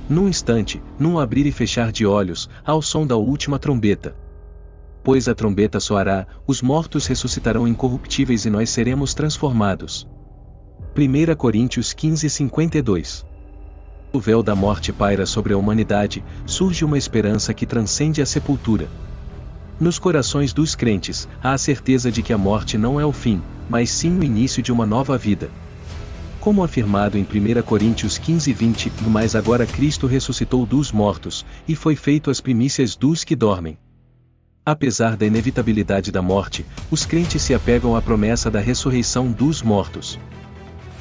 num instante, num abrir e fechar de olhos, ao som da última trombeta. Pois a trombeta soará, os mortos ressuscitarão incorruptíveis e nós seremos transformados. 1 Coríntios 15:52. O véu da morte paira sobre a humanidade, surge uma esperança que transcende a sepultura. Nos corações dos crentes, há a certeza de que a morte não é o fim, mas sim o início de uma nova vida. Como afirmado em 1 Coríntios 15:20, mas agora Cristo ressuscitou dos mortos, e foi feito as primícias dos que dormem. Apesar da inevitabilidade da morte, os crentes se apegam à promessa da ressurreição dos mortos.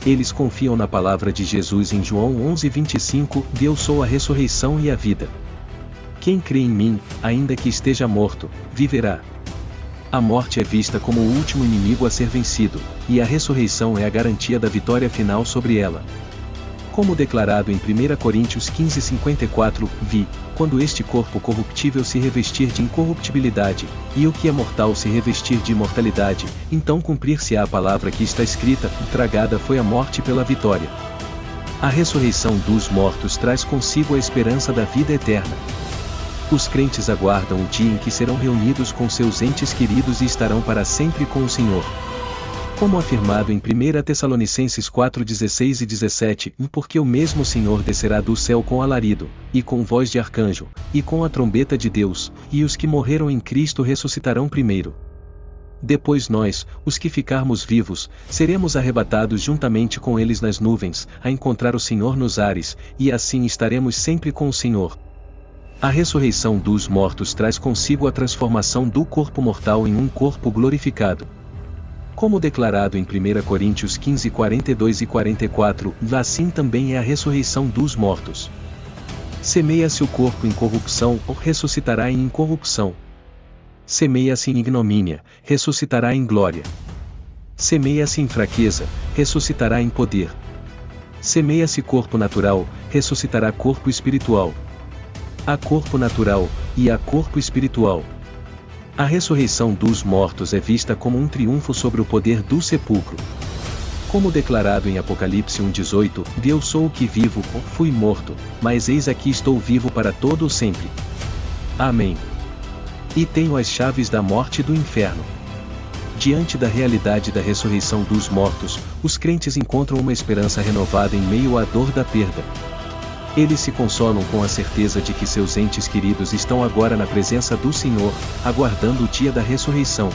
Eles confiam na palavra de Jesus em João 11:25, Eu sou a ressurreição e a vida. Quem crê em mim, ainda que esteja morto, viverá. A morte é vista como o último inimigo a ser vencido, e a ressurreição é a garantia da vitória final sobre ela. Como declarado em 1 Coríntios 15:54, quando este corpo corruptível se revestir de incorruptibilidade, e o que é mortal se revestir de imortalidade, então cumprir-se-á a palavra que está escrita, tragada foi a morte pela vitória. A ressurreição dos mortos traz consigo a esperança da vida eterna. Os crentes aguardam o dia em que serão reunidos com seus entes queridos e estarão para sempre com o Senhor. Como afirmado em 1 Tessalonicenses 4:16 e 17, porque o mesmo Senhor descerá do céu com alarido, e com voz de arcanjo, e com a trombeta de Deus, e os que morreram em Cristo ressuscitarão primeiro. Depois nós, os que ficarmos vivos, seremos arrebatados juntamente com eles nas nuvens, a encontrar o Senhor nos ares, e assim estaremos sempre com o Senhor. A ressurreição dos mortos traz consigo a transformação do corpo mortal em um corpo glorificado. Como declarado em 1 Coríntios 15:42 e 44, assim também é a ressurreição dos mortos. Semeia-se o corpo em corrupção, ou ressuscitará em incorrupção. Semeia-se em ignomínia, ressuscitará em glória. Semeia-se em fraqueza, ressuscitará em poder. Semeia-se corpo natural, ressuscitará corpo espiritual. Há corpo natural, e há corpo espiritual. A ressurreição dos mortos é vista como um triunfo sobre o poder do sepulcro. Como declarado em Apocalipse 1:18, Eu sou o que vivo, fui morto, mas eis aqui estou vivo para todo o sempre. Amém. E tenho as chaves da morte e do inferno. Diante da realidade da ressurreição dos mortos, os crentes encontram uma esperança renovada em meio à dor da perda. Eles se consolam com a certeza de que seus entes queridos estão agora na presença do Senhor, aguardando o dia da ressurreição.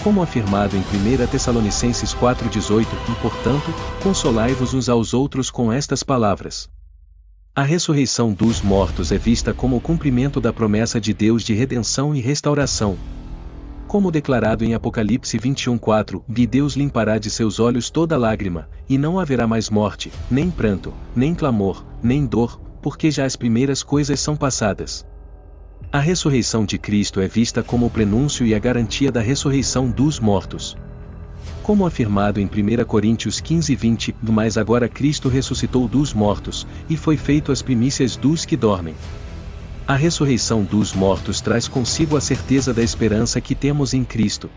Como afirmado em 1 Tessalonicenses 4:18, portanto, consolai-vos uns aos outros com estas palavras. A ressurreição dos mortos é vista como o cumprimento da promessa de Deus de redenção e restauração. Como declarado em Apocalipse 21:4, Deus limpará de seus olhos toda lágrima, e não haverá mais morte, nem pranto, nem clamor, nem dor, porque já as primeiras coisas são passadas. A ressurreição de Cristo é vista como o prenúncio e a garantia da ressurreição dos mortos. Como afirmado em 1 Coríntios 15:20, mas agora Cristo ressuscitou dos mortos, e foi feito as primícias dos que dormem. A ressurreição dos mortos traz consigo a certeza da esperança que temos em Cristo.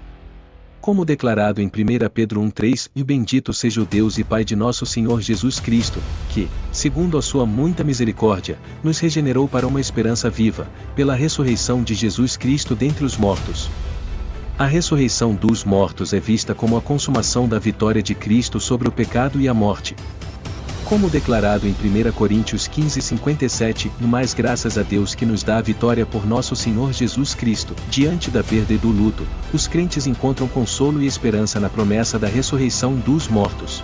Como declarado em 1 Pedro 1:3, Bendito seja o Deus e Pai de nosso Senhor Jesus Cristo, que, segundo a sua muita misericórdia, nos regenerou para uma esperança viva, pela ressurreição de Jesus Cristo dentre os mortos. A ressurreição dos mortos é vista como a consumação da vitória de Cristo sobre o pecado e a morte. Como declarado em 1 Coríntios 15:57, mas graças a Deus que nos dá a vitória por nosso Senhor Jesus Cristo, diante da perda e do luto, os crentes encontram consolo e esperança na promessa da ressurreição dos mortos.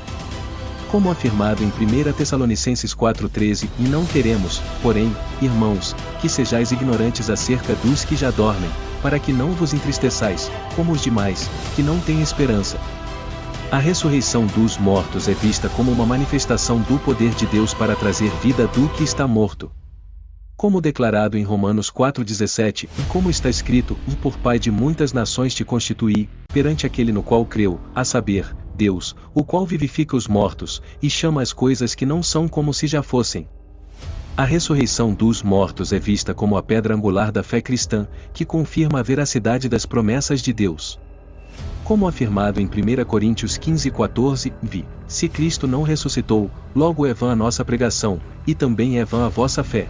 Como afirmado em 1 Tessalonicenses 4:13, e não queremos, porém, irmãos, que sejais ignorantes acerca dos que já dormem, para que não vos entristeçais, como os demais, que não têm esperança. A ressurreição dos mortos é vista como uma manifestação do poder de Deus para trazer vida do que está morto. Como declarado em Romanos 4:17, e como está escrito, por Pai de muitas nações te constituí, perante aquele no qual creu, a saber, Deus, o qual vivifica os mortos, e chama as coisas que não são como se já fossem. A ressurreição dos mortos é vista como a pedra angular da fé cristã, que confirma a veracidade das promessas de Deus. Como afirmado em 1 Coríntios 15:14, se Cristo não ressuscitou, logo é vã a nossa pregação, e também é vã a vossa fé.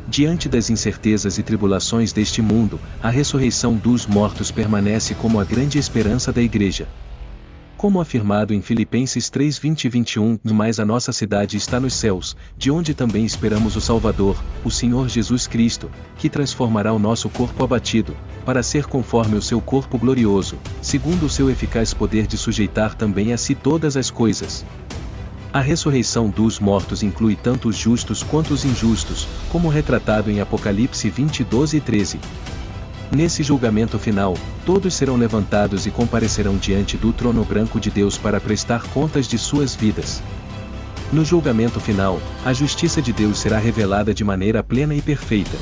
Diante das incertezas e tribulações deste mundo, a ressurreição dos mortos permanece como a grande esperança da Igreja. Como afirmado em Filipenses 3:20 e 21, mas a nossa cidade está nos céus, de onde também esperamos o Salvador, o Senhor Jesus Cristo, que transformará o nosso corpo abatido, para ser conforme o seu corpo glorioso, segundo o seu eficaz poder de sujeitar também a si todas as coisas. A ressurreição dos mortos inclui tanto os justos quanto os injustos, como retratado em Apocalipse 20:12 e 13. Nesse julgamento final, todos serão levantados e comparecerão diante do trono branco de Deus para prestar contas de suas vidas. No julgamento final, a justiça de Deus será revelada de maneira plena e perfeita.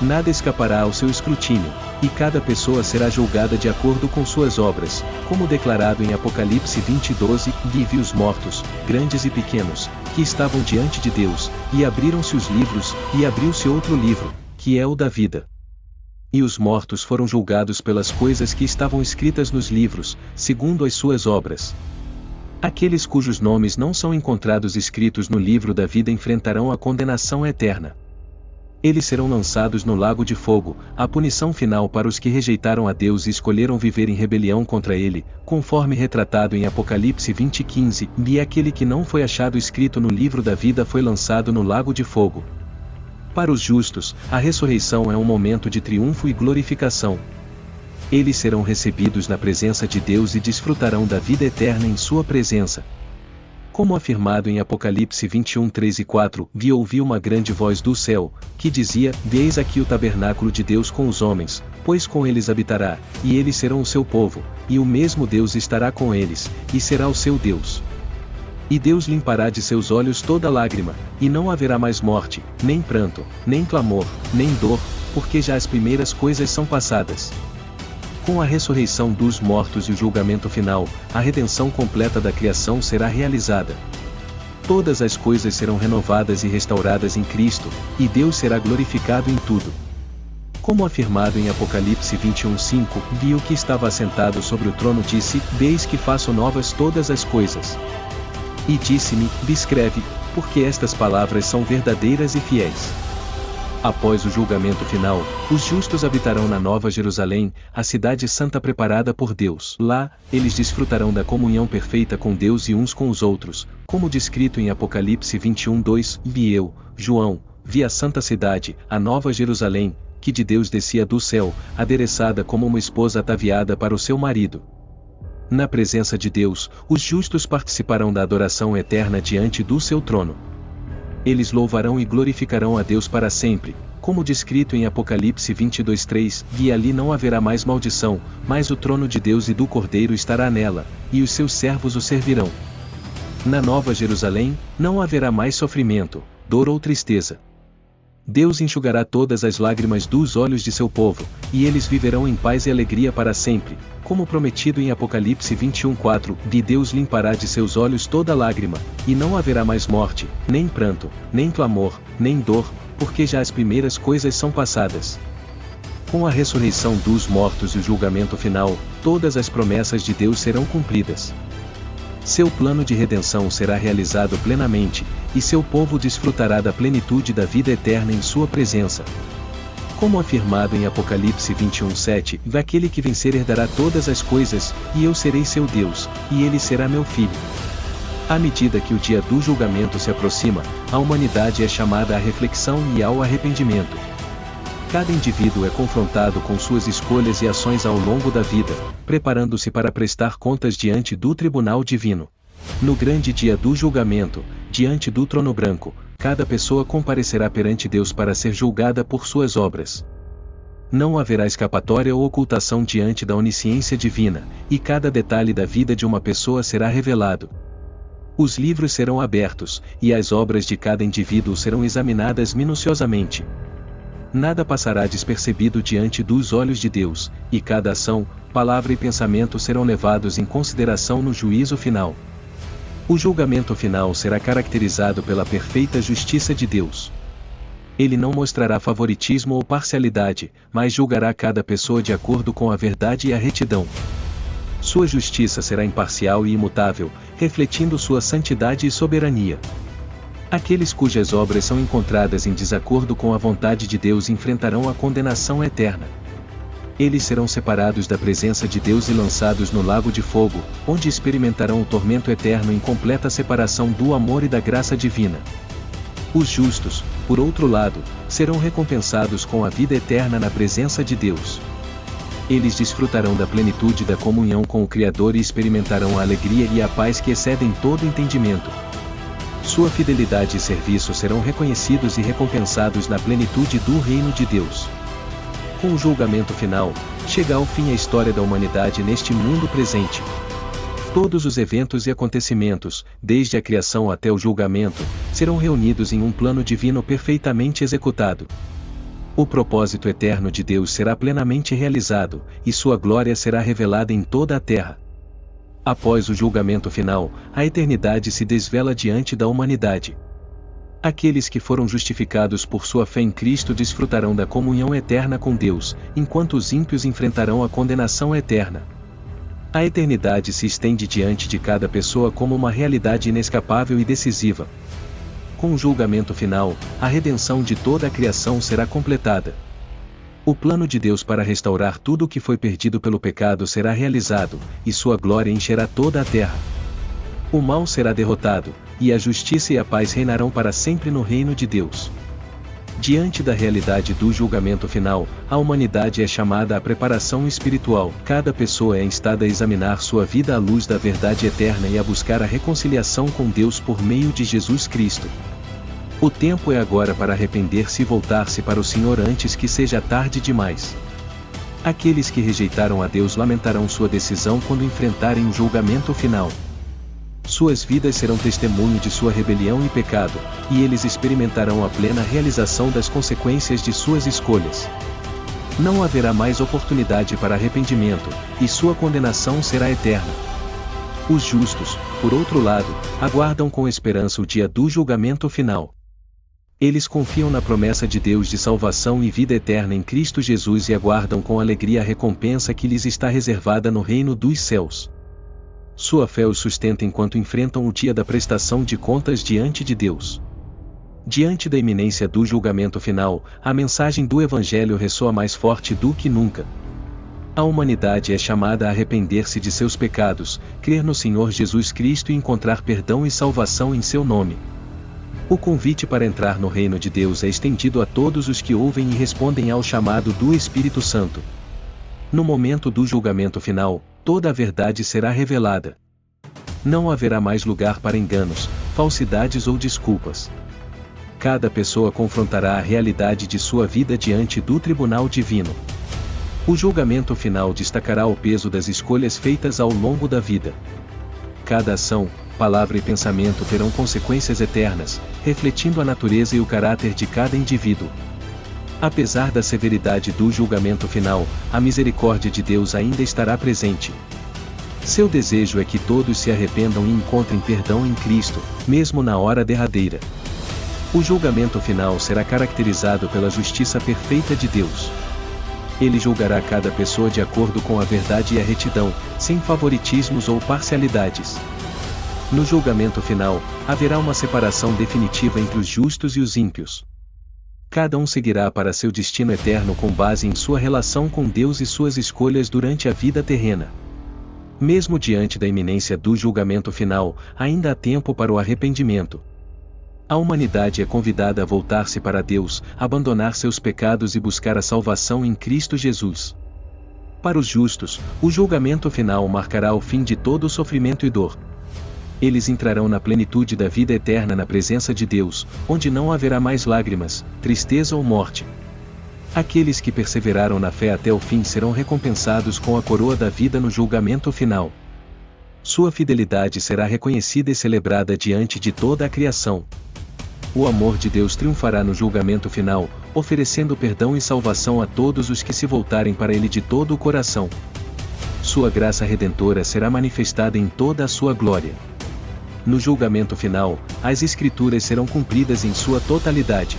Nada escapará ao seu escrutínio, e cada pessoa será julgada de acordo com suas obras, como declarado em Apocalipse 20:12, e vi os mortos, grandes e pequenos, que estavam diante de Deus, e abriram-se os livros, e abriu-se outro livro, que é o da vida. E os mortos foram julgados pelas coisas que estavam escritas nos livros, segundo as suas obras. Aqueles cujos nomes não são encontrados escritos no livro da vida enfrentarão a condenação eterna. Eles serão lançados no lago de fogo, a punição final para os que rejeitaram a Deus e escolheram viver em rebelião contra Ele, conforme retratado em Apocalipse 20:15, e aquele que não foi achado escrito no livro da vida foi lançado no lago de fogo. Para os justos, a ressurreição é um momento de triunfo e glorificação. Eles serão recebidos na presença de Deus e desfrutarão da vida eterna em sua presença. Como afirmado em Apocalipse 21:3 e 4, ouvi uma grande voz do céu, que dizia, eis aqui o tabernáculo de Deus com os homens, pois com eles habitará, e eles serão o seu povo, e o mesmo Deus estará com eles, e será o seu Deus. E Deus limpará de seus olhos toda lágrima, e não haverá mais morte, nem pranto, nem clamor, nem dor, porque já as primeiras coisas são passadas. Com a ressurreição dos mortos e o julgamento final, a redenção completa da criação será realizada. Todas as coisas serão renovadas e restauradas em Cristo, e Deus será glorificado em tudo. Como afirmado em Apocalipse 21:5, vi o que estava assentado sobre o trono disse, eis que faço novas todas as coisas. E disse-me, escreve, porque estas palavras são verdadeiras e fiéis. Após o julgamento final, os justos habitarão na Nova Jerusalém, a cidade santa preparada por Deus. Lá, eles desfrutarão da comunhão perfeita com Deus e uns com os outros, como descrito em Apocalipse 21:2, vi eu, João, vi a santa cidade, a Nova Jerusalém, que de Deus descia do céu, adereçada como uma esposa ataviada para o seu marido. Na presença de Deus, os justos participarão da adoração eterna diante do seu trono. Eles louvarão e glorificarão a Deus para sempre, como descrito em Apocalipse 22:3, e ali não haverá mais maldição, mas o trono de Deus e do Cordeiro estará nela, e os seus servos o servirão. Na Nova Jerusalém, não haverá mais sofrimento, dor ou tristeza. Deus enxugará todas as lágrimas dos olhos de seu povo, e eles viverão em paz e alegria para sempre, como prometido em Apocalipse 21:4, e Deus limpará de seus olhos toda lágrima, e não haverá mais morte, nem pranto, nem clamor, nem dor, porque já as primeiras coisas são passadas. Com a ressurreição dos mortos e o julgamento final, todas as promessas de Deus serão cumpridas. Seu plano de redenção será realizado plenamente, e seu povo desfrutará da plenitude da vida eterna em sua presença. Como afirmado em Apocalipse 21:7, aquele que vencer herdará todas as coisas, e eu serei seu Deus, e ele será meu filho. À medida que o dia do julgamento se aproxima, a humanidade é chamada à reflexão e ao arrependimento. Cada indivíduo é confrontado com suas escolhas e ações ao longo da vida, preparando-se para prestar contas diante do tribunal divino. No grande dia do julgamento, diante do trono branco, cada pessoa comparecerá perante Deus para ser julgada por suas obras. Não haverá escapatória ou ocultação diante da onisciência divina, e cada detalhe da vida de uma pessoa será revelado. Os livros serão abertos, e as obras de cada indivíduo serão examinadas minuciosamente. Nada passará despercebido diante dos olhos de Deus, e cada ação, palavra e pensamento serão levados em consideração no juízo final. O julgamento final será caracterizado pela perfeita justiça de Deus. Ele não mostrará favoritismo ou parcialidade, mas julgará cada pessoa de acordo com a verdade e a retidão. Sua justiça será imparcial e imutável, refletindo sua santidade e soberania. Aqueles cujas obras são encontradas em desacordo com a vontade de Deus enfrentarão a condenação eterna. Eles serão separados da presença de Deus e lançados no lago de fogo, onde experimentarão o tormento eterno em completa separação do amor e da graça divina. Os justos, por outro lado, serão recompensados com a vida eterna na presença de Deus. Eles desfrutarão da plenitude da comunhão com o Criador e experimentarão a alegria e a paz que excedem todo entendimento. Sua fidelidade e serviço serão reconhecidos e recompensados na plenitude do reino de Deus. Com o julgamento final, chega ao fim a história da humanidade neste mundo presente. Todos os eventos e acontecimentos, desde a criação até o julgamento, serão reunidos em um plano divino perfeitamente executado. O propósito eterno de Deus será plenamente realizado, e sua glória será revelada em toda a terra. Após o julgamento final, a eternidade se desvela diante da humanidade. Aqueles que foram justificados por sua fé em Cristo desfrutarão da comunhão eterna com Deus, enquanto os ímpios enfrentarão a condenação eterna. A eternidade se estende diante de cada pessoa como uma realidade inescapável e decisiva. Com o julgamento final, a redenção de toda a criação será completada. O plano de Deus para restaurar tudo o que foi perdido pelo pecado será realizado, e sua glória encherá toda a terra. O mal será derrotado, e a justiça e a paz reinarão para sempre no reino de Deus. Diante da realidade do julgamento final, a humanidade é chamada à preparação espiritual. Cada pessoa é instada a examinar sua vida à luz da verdade eterna e a buscar a reconciliação com Deus por meio de Jesus Cristo. O tempo é agora para arrepender-se e voltar-se para o Senhor antes que seja tarde demais. Aqueles que rejeitaram a Deus lamentarão sua decisão quando enfrentarem o julgamento final. Suas vidas serão testemunho de sua rebelião e pecado, e eles experimentarão a plena realização das consequências de suas escolhas. Não haverá mais oportunidade para arrependimento, e sua condenação será eterna. Os justos, por outro lado, aguardam com esperança o dia do julgamento final. Eles confiam na promessa de Deus de salvação e vida eterna em Cristo Jesus e aguardam com alegria a recompensa que lhes está reservada no reino dos céus. Sua fé os sustenta enquanto enfrentam o dia da prestação de contas diante de Deus. Diante da iminência do julgamento final, a mensagem do Evangelho ressoa mais forte do que nunca. A humanidade é chamada a arrepender-se de seus pecados, crer no Senhor Jesus Cristo e encontrar perdão e salvação em seu nome. O convite para entrar no reino de Deus é estendido a todos os que ouvem e respondem ao chamado do Espírito Santo. No momento do julgamento final, toda a verdade será revelada. Não haverá mais lugar para enganos, falsidades ou desculpas. Cada pessoa confrontará a realidade de sua vida diante do tribunal divino. O julgamento final destacará o peso das escolhas feitas ao longo da vida. Cada ação, palavra e pensamento terão consequências eternas, refletindo a natureza e o caráter de cada indivíduo. Apesar da severidade do julgamento final, a misericórdia de Deus ainda estará presente. Seu desejo é que todos se arrependam e encontrem perdão em Cristo, mesmo na hora derradeira. O julgamento final será caracterizado pela justiça perfeita de Deus. Ele julgará cada pessoa de acordo com a verdade e a retidão, sem favoritismos ou parcialidades. No julgamento final, haverá uma separação definitiva entre os justos e os ímpios. Cada um seguirá para seu destino eterno com base em sua relação com Deus e suas escolhas durante a vida terrena. Mesmo diante da iminência do julgamento final, ainda há tempo para o arrependimento. A humanidade é convidada a voltar-se para Deus, abandonar seus pecados e buscar a salvação em Cristo Jesus. Para os justos, o julgamento final marcará o fim de todo sofrimento e dor. Eles entrarão na plenitude da vida eterna na presença de Deus, onde não haverá mais lágrimas, tristeza ou morte. Aqueles que perseveraram na fé até o fim serão recompensados com a coroa da vida no julgamento final. Sua fidelidade será reconhecida e celebrada diante de toda a criação. O amor de Deus triunfará no julgamento final, oferecendo perdão e salvação a todos os que se voltarem para Ele de todo o coração. Sua graça redentora será manifestada em toda a sua glória. No julgamento final, as Escrituras serão cumpridas em sua totalidade.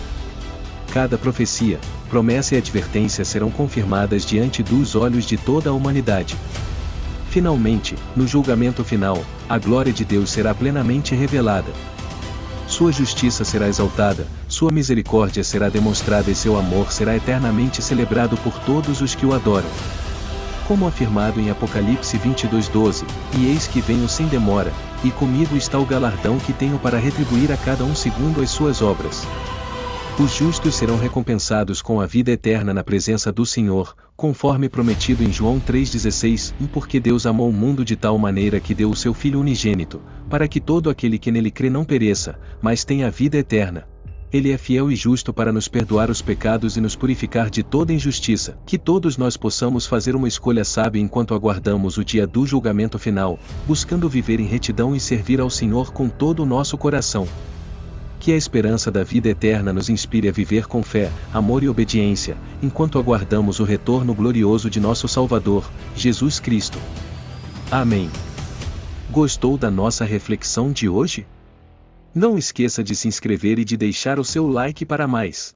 Cada profecia, promessa e advertência serão confirmadas diante dos olhos de toda a humanidade. Finalmente, no julgamento final, a glória de Deus será plenamente revelada. Sua justiça será exaltada, sua misericórdia será demonstrada e seu amor será eternamente celebrado por todos os que o adoram. Como afirmado em Apocalipse 22:12, e eis que venho sem demora, e comigo está o galardão que tenho para retribuir a cada um segundo as suas obras. Os justos serão recompensados com a vida eterna na presença do Senhor, conforme prometido em João 3,16, porque Deus amou o mundo de tal maneira que deu o seu Filho unigênito, para que todo aquele que nele crê não pereça, mas tenha a vida eterna. Ele é fiel e justo para nos perdoar os pecados e nos purificar de toda injustiça. Que todos nós possamos fazer uma escolha sábia enquanto aguardamos o dia do julgamento final, buscando viver em retidão e servir ao Senhor com todo o nosso coração. Que a esperança da vida eterna nos inspire a viver com fé, amor e obediência, enquanto aguardamos o retorno glorioso de nosso Salvador, Jesus Cristo. Amém. Gostou da nossa reflexão de hoje? Não esqueça de se inscrever e de deixar o seu like para mais.